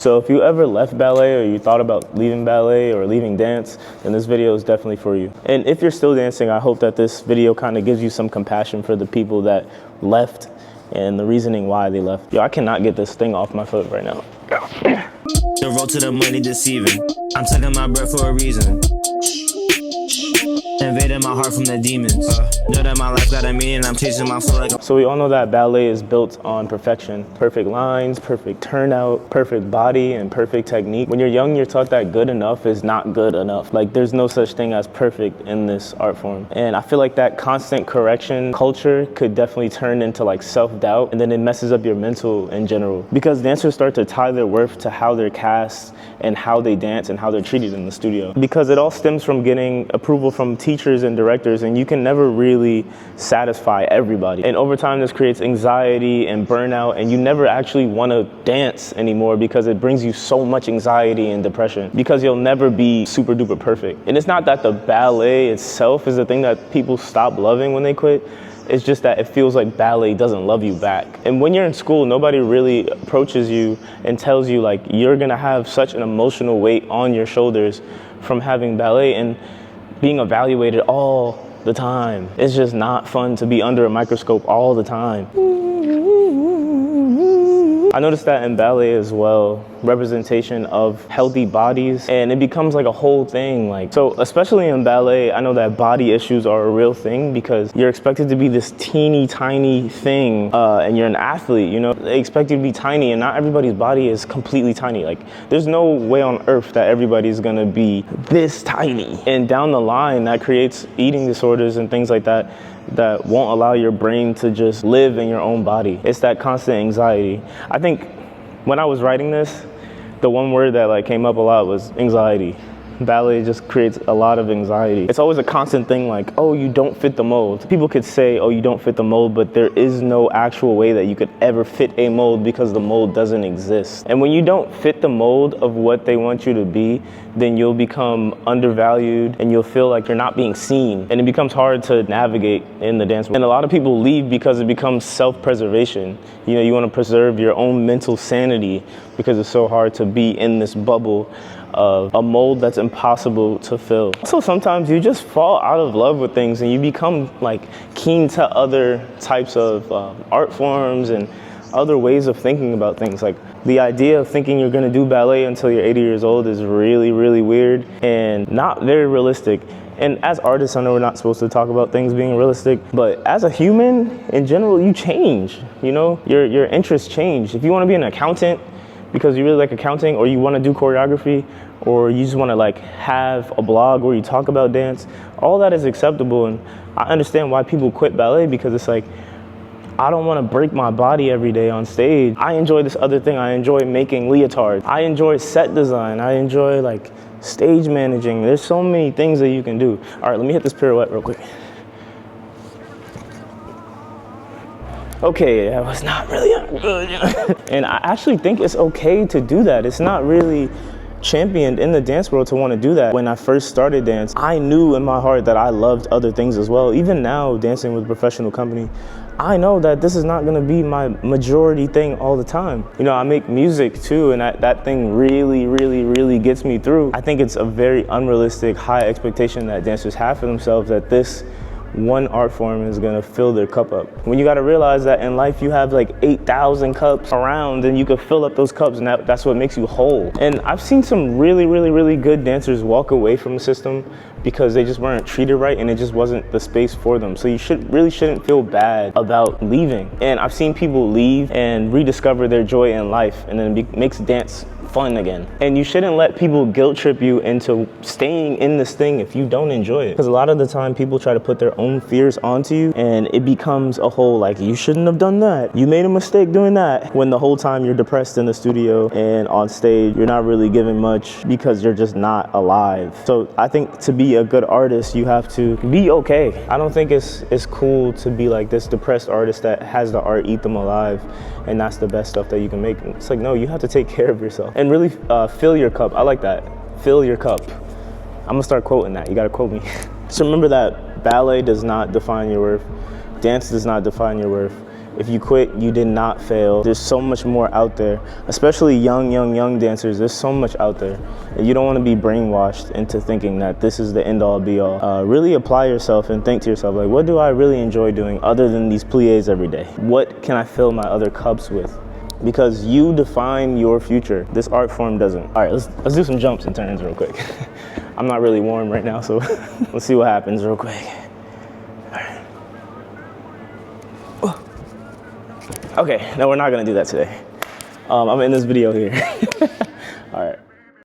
So if you ever left ballet or you thought about leaving ballet or leaving dance, then this video is definitely for you. And if you're still dancing, I hope that this video kind of gives you some compassion for the people that left and the reasoning why they left. Yo, I cannot get this thing off my foot right now. The road to the money deceiving. I'm taking my breath for a reason. Invading my heart from the demons. Know that my life got a meaning. I'm chasing my flow like So we all know that ballet is built on perfection. Perfect lines, perfect turnout, perfect body, and perfect technique. When you're young, you're taught that good enough is not good enough. Like there's no such thing as perfect in this art form. And I feel like that constant correction culture could definitely turn into like self-doubt, and then it messes up your mental in general. Because dancers start to tie their worth to how they're cast and how they dance and how they're treated in the studio. Because it all stems from getting approval from teachers and directors, and you can never really satisfy everybody. And over time, this creates anxiety and burnout, and you never actually want to dance anymore because it brings you so much anxiety and depression because you'll never be super duper perfect. And it's not that the ballet itself is the thing that people stop loving when they quit. It's just that it feels like ballet doesn't love you back. And when you're in school, nobody really approaches you and tells you like you're gonna have such an emotional weight on your shoulders from having ballet and being evaluated all the time. It's just not fun to be under a microscope all the time. I noticed that in ballet as well, representation of healthy bodies, and it becomes like a whole thing. Like, so especially in ballet, I know that body issues are a real thing because you're expected to be this teeny tiny thing, and you're an athlete, you know? They expect you to be tiny, and not everybody's body is completely tiny. Like, there's no way on earth that everybody's gonna be this tiny. And down the line, that creates eating disorders and things like that that won't allow your brain to just live in your own body. It's that constant anxiety. I think when I was writing this, the one word that like came up a lot was anxiety. Ballet just creates a lot of anxiety. It's always a constant thing like, oh, you don't fit the mold. People could say, oh, you don't fit the mold, but there is no actual way that you could ever fit a mold because the mold doesn't exist. And when you don't fit the mold of what they want you to be, then you'll become undervalued and you'll feel like you're not being seen. And it becomes hard to navigate in the dance world. And a lot of people leave because it becomes self-preservation. You know, you want to preserve your own mental sanity because it's so hard to be in this bubble of a mold that's impossible to fill. So sometimes you just fall out of love with things and you become like keen to other types of art forms and other ways of thinking about things. Like the idea of thinking you're gonna do ballet until you're 80 years old is really, really weird and not very realistic. And as artists, I know we're not supposed to talk about things being realistic, but as a human in general, you change, you know? Your interests change. If you wanna be an accountant, because you really like accounting, or you want to do choreography, or you just want to like have a blog where you talk about dance, all that is acceptable. And I understand why people quit ballet because it's like, I don't want to break my body every day on stage. I enjoy this other thing. I enjoy making leotards. I enjoy set design. I enjoy like stage managing. There's so many things that you can do. All right, let me hit this pirouette real quick. Okay, that was not really good. And I actually think it's okay to do that. It's not really championed in the dance world to want to do that. When I first started dance, I knew in my heart that I loved other things as well. Even now, dancing with a professional company, I know that this is not going to be my majority thing all the time. You know, I make music too, and that thing really, really, really gets me through. I think it's a very unrealistic, high expectation that dancers have for themselves that this one art form is gonna fill their cup up. When you gotta realize that in life you have like 8,000 cups around and you can fill up those cups, and that's what makes you whole. And I've seen some really, really, really good dancers walk away from the system because they just weren't treated right and it just wasn't the space for them. So you really shouldn't feel bad about leaving. And I've seen people leave and rediscover their joy in life, and then it makes dance fun again. And you shouldn't let people guilt trip you into staying in this thing if you don't enjoy it. Because a lot of the time people try to put their own fears onto you and it becomes a whole like, you shouldn't have done that. You made a mistake doing that. When the whole time you're depressed in the studio and on stage, you're not really giving much because you're just not alive. So I think to be a good artist, you have to be okay. I don't think it's cool to be like this depressed artist that has the art eat them alive and that's the best stuff that you can make. It's like, no, you have to take care of yourself. And really fill your cup. I like that. Fill your cup. I'm gonna start quoting that. You gotta quote me. So remember that ballet does not define your worth. Dance does not define your worth. If you quit, you did not fail. There's so much more out there, especially young dancers. There's so much out there. You don't want to be brainwashed into thinking that this is the end all be all. Really apply yourself and think to yourself, like, what do I really enjoy doing other than these pliés every day? What can I fill my other cups with? Because you define your future. This art form doesn't. All right, let's do some jumps and turns real quick. I'm not really warm right now, so let's see what happens real quick. All right. Okay, no, we're not gonna do that today. I'm in this video here.